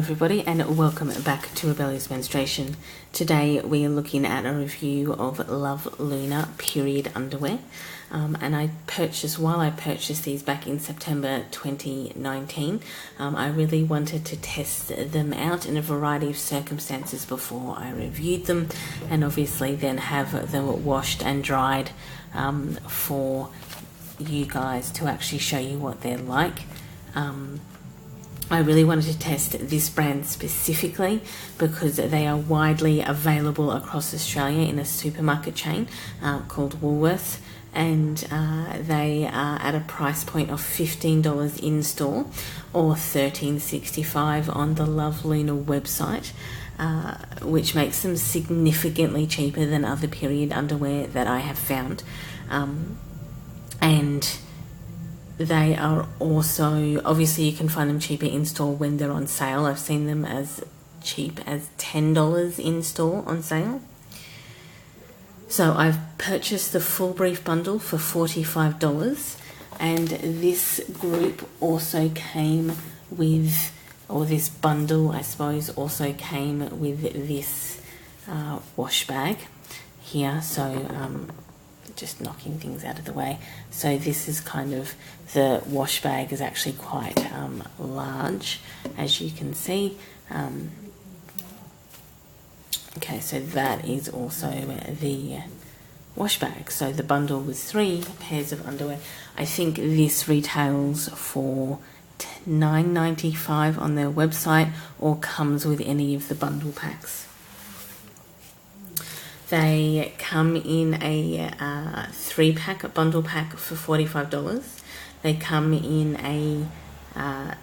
everybody, and welcome back to Rebellious Menstruation. Today we are looking at a review of Love Luna period underwear, and while I purchased these back in September 2019, I really wanted to test them out in a variety of circumstances before I reviewed them, and obviously then have them washed and dried for you guys to actually show you what they're like. I really wanted to test this brand specifically because they are widely available across Australia in a supermarket chain called Woolworths, and they are at a price point of $15 in store or $13.65 on the Love Luna website, which makes them significantly cheaper than other period underwear that I have found. And they are also, obviously you can find them cheaper in store when they're on sale. I've seen them as cheap as $10 in store on sale. So I've purchased the full brief bundle for $45, and this group also came with, or this bundle I suppose also came with this wash bag here. So just knocking things out of the way. So this is kind of, the wash bag is actually quite large, as you can see. Okay, so that is also the wash bag. So the bundle was 3 pairs of underwear. I think this retails for $9.95 on their website, or comes with any of the bundle packs. They come in a 3-pack bundle pack for $45. They come in a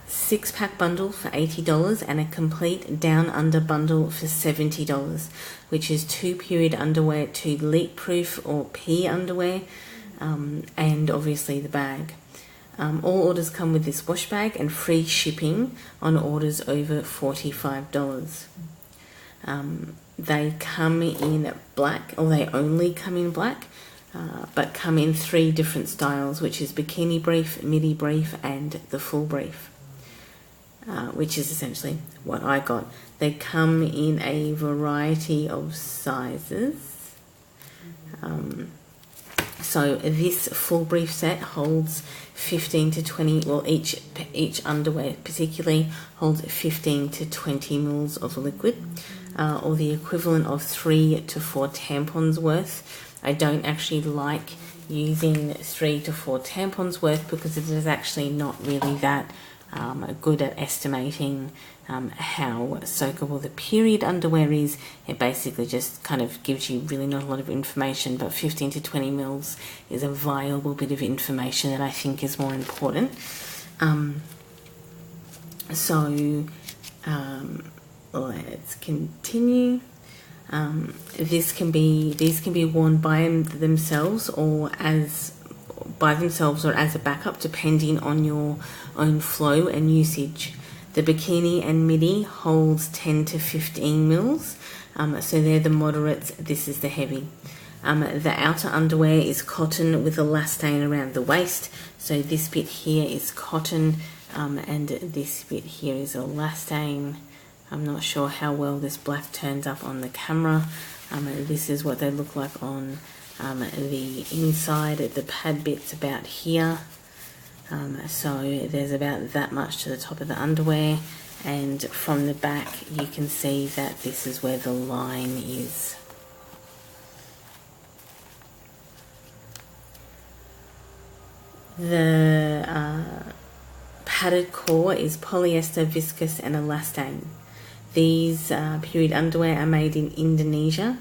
6-pack bundle for $80, and a complete down under bundle for $70, which is 2 period underwear, 2 leak proof or pee underwear, and obviously the bag. All orders come with this wash bag and free shipping on orders over $45. They come in black, or they only come in black, but come in 3 different styles, which is bikini brief, midi brief, and the full brief, which is essentially what I got. They come in a variety of sizes. So this full brief set holds 15 to 20, well each underwear particularly holds 15 to 20 mils of liquid, or the equivalent of 3 to 4 tampons worth. I don't actually like using 3 to 4 tampons worth because it is actually not really that good at estimating how soakable the period underwear is. It basically just kind of gives you really not a lot of information, but 15 to 20 mils is a viable bit of information that I think is more important. Let's continue. These can be worn by themselves or as a backup, depending on your own flow and usage. The bikini and midi holds 10 to 15 mils, so they're the moderates. This is the heavy. The outer underwear is cotton with elastane around the waist. So this bit here is cotton, and this bit here is elastane. I'm not sure how well this black turns up on the camera. This is what they look like on the inside. The pad bit's about here. So there's about that much to the top of the underwear, and from the back you can see that this is where the line is. The padded core is polyester, viscose and elastane. These period underwear are made in Indonesia.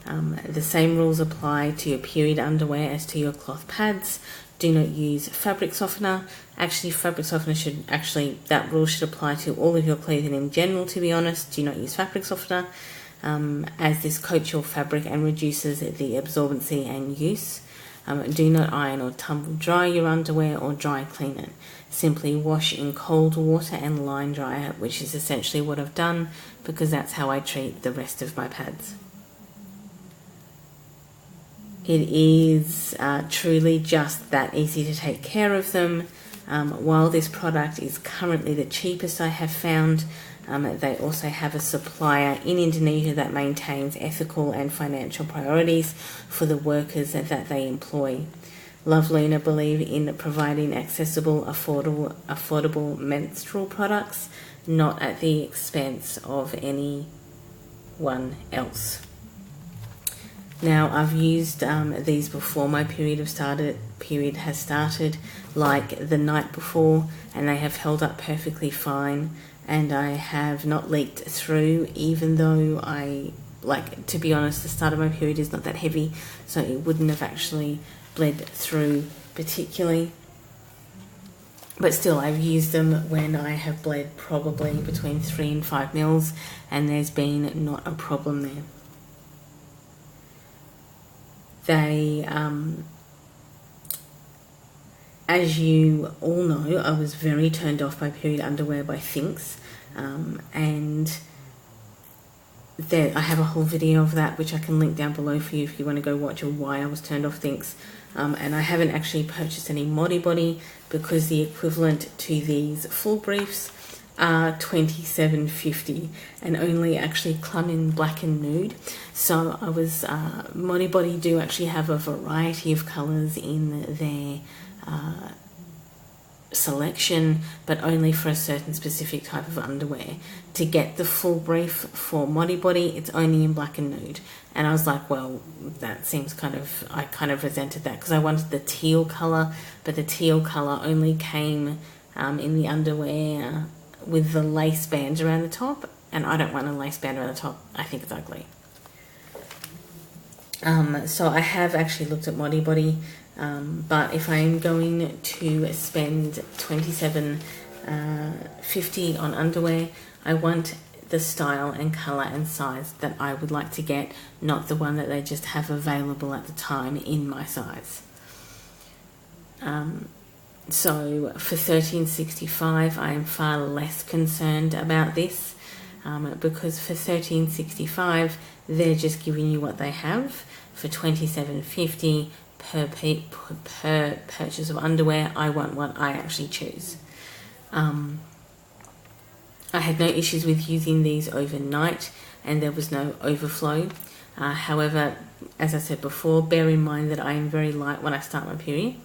The same rules apply to your period underwear as to your cloth pads. Do not use fabric softener. Actually, fabric softener that rule should apply to all of your clothing in general, to be honest. Do not use fabric softener, as this coats your fabric and reduces the absorbency and use. Do not iron or tumble dry your underwear or dry clean it. Simply wash in cold water and line dry it, which is essentially what I've done because that's how I treat the rest of my pads. It is truly just that easy to take care of them. While this product is currently the cheapest I have found, They also have a supplier in Indonesia that maintains ethical and financial priorities for the workers that they employ. Love Luna believe in providing accessible, affordable menstrual products, not at the expense of anyone else. Now, I've used these before my period has started, like the night before, and they have held up perfectly fine, and I have not leaked through, even though to be honest, the start of my period is not that heavy, so it wouldn't have actually bled through particularly. But still, I've used them when I have bled probably between 3 and 5 mils, and there's been not a problem there. They, as you all know, I was very turned off by period underwear by Thinx, and I have a whole video of that which I can link down below for you if you want to go watch why I was turned off Thinx. And I haven't actually purchased any Modibody because the equivalent to these full briefs are $27.50 and only actually come in black and nude. So I was Modibody do actually have a variety of colours in their selection, but only for a certain specific type of underwear. To get the full brief for Modibody, it's only in black and nude, and I was like, well, that seems I kind of resented that because I wanted the teal colour, but the teal colour only came in the underwear with the lace bands around the top, and I don't want a lace band around the top. I think it's ugly. So I have actually looked at Modibody, but if I'm going to spend $27.50 on underwear, I want the style and colour and size that I would like to get, not the one that they just have available at the time in my size. So for $13.65, I am far less concerned about this, because for $13.65 they're just giving you what they have. For $27.50 per purchase of underwear, I want what I actually choose. I had no issues with using these overnight, and there was no overflow. However, as I said before, bear in mind that I am very light when I start my period.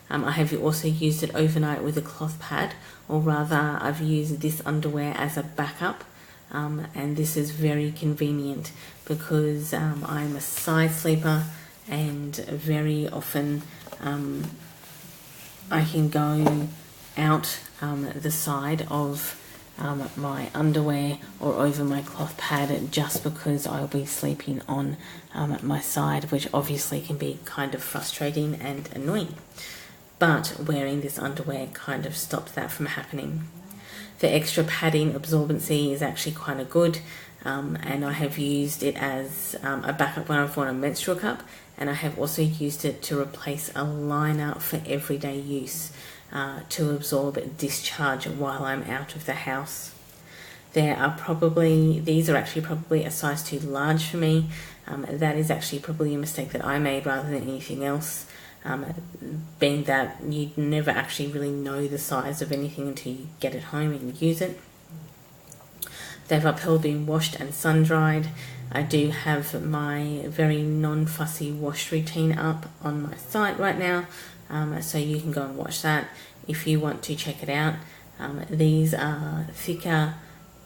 I have also used it overnight with a cloth pad, or rather I've used this underwear as a backup, and this is very convenient because I'm a side sleeper, and very often I can go out the side of my underwear or over my cloth pad just because I'll be sleeping on my side, which obviously can be kind of frustrating and annoying. But wearing this underwear kind of stops that from happening. The extra padding absorbency is actually kind of good, and I have used it as a backup when I've worn a menstrual cup, and I have also used it to replace a liner for everyday use, to absorb discharge while I'm out of the house. These are actually probably a size too large for me. That is actually probably a mistake that I made rather than anything else, being that you never actually really know the size of anything until you get it home and use it. They've upheld being washed and sun-dried. I do have my very non-fussy wash routine up on my site right now, so you can go and watch that if you want to check it out. These are thicker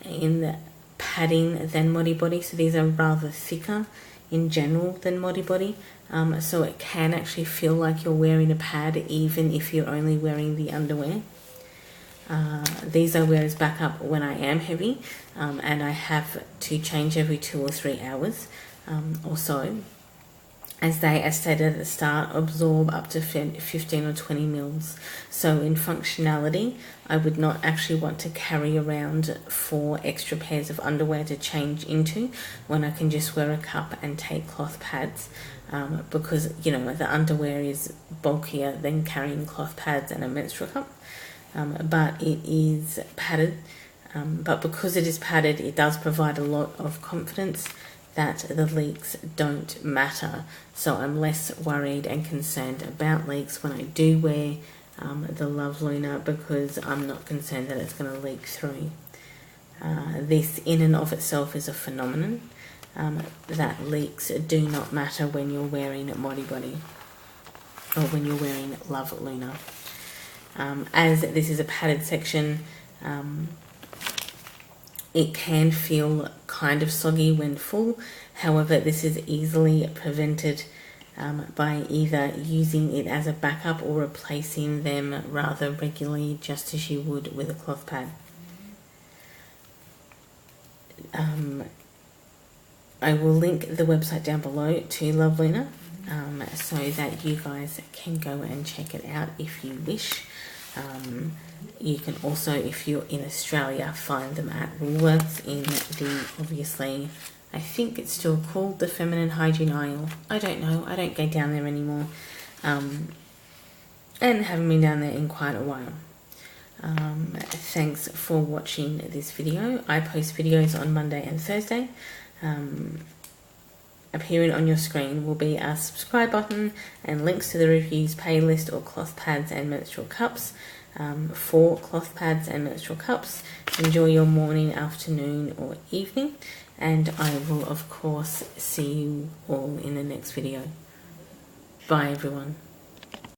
in the padding than Modibody, so these are rather thicker in general than Modibody, so it can actually feel like you're wearing a pad even if you're only wearing the underwear. These I wear as backup when I am heavy, and I have to change every 2 or 3 hours or so, as they, as stated at the start, absorb up to 15 or 20 mils. So in functionality, I would not actually want to carry around 4 extra pairs of underwear to change into when I can just wear a cup and take cloth pads, because, you know, the underwear is bulkier than carrying cloth pads and a menstrual cup. But it is padded, but because it is padded, it does provide a lot of confidence that the leaks don't matter, so I'm less worried and concerned about leaks when I do wear the Love Luna, because I'm not concerned that it's going to leak through. This in and of itself is a phenomenon, that leaks do not matter when you're wearing Body or when you're wearing Love Luna. As this is a padded section, it can feel kind of soggy when full. However, this is easily prevented by either using it as a backup or replacing them rather regularly, just as you would with a cloth pad. I will link the website down below to Love Luna, so that you guys can go and check it out if you wish. You can also, if you're in Australia, find them at Woolworths in the, obviously, I think it's still called the Feminine Hygiene aisle. I don't know, I don't go down there anymore, and haven't been down there in quite a while. Thanks for watching this video. I post videos on Monday and Thursday. Appearing on your screen will be our subscribe button and links to the reviews playlist or cloth pads and menstrual cups. For cloth pads and menstrual cups, enjoy your morning, afternoon or evening, and I will of course see you all in the next video. Bye everyone.